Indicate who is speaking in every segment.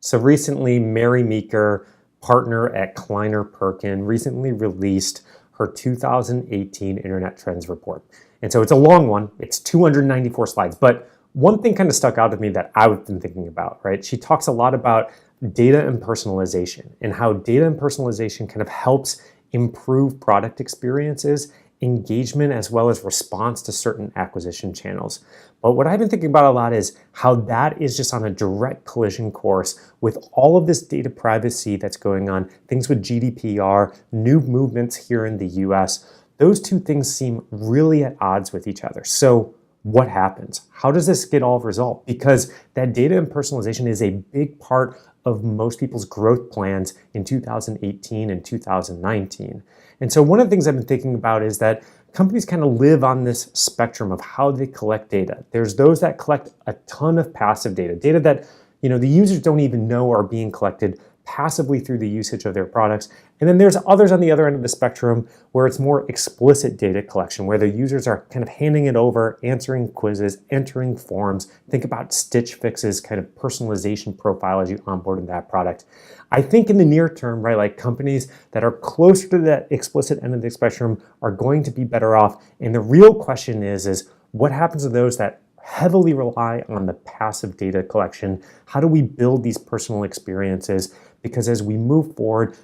Speaker 1: So recently, Mary Meeker, partner at Kleiner Perkin, recently released her 2018 Internet Trends Report. And so it's a long one, it's 294 slides, but one thing kind of stuck out to me that I've been thinking about, right? She talks a lot about data and personalization and how data and personalization kind of helps improve product experiences, engagement, as well as response to certain acquisition channels. But what I've been thinking about a lot is how that is just on a direct collision course with all of this data privacy that's going on, things with GDPR, new movements here in the US. Those two things seem really at odds with each other. So what happens? How does this get all resolved? Because that data and personalization is a big part of most people's growth plans in 2018 and 2019. And so one of the things I've been thinking about is that companies kind of live on this spectrum of how they collect data. There's those that collect a ton of passive data that the users don't even know are being collected passively through the usage of their products. And then there's others on the other end of the spectrum where it's more explicit data collection, where the users are kind of handing it over, answering quizzes, entering forms. Think about Stitch Fix's kind of personalization profile as you onboard in that product. I think in the near term, right, like companies that are closer to that explicit end of the spectrum are going to be better off. And the real question is what happens to those that heavily rely on the passive data collection? How do we build these personal experiences? Because as we move forward,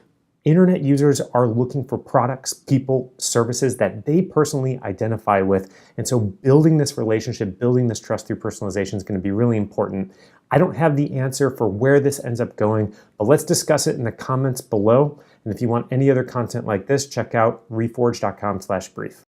Speaker 1: internet users are looking for products, people, services that they personally identify with. And so building this relationship, building this trust through personalization is going to be really important. I don't have the answer for where this ends up going, but let's discuss it in the comments below. And if you want any other content like this, check out reforge.com/brief.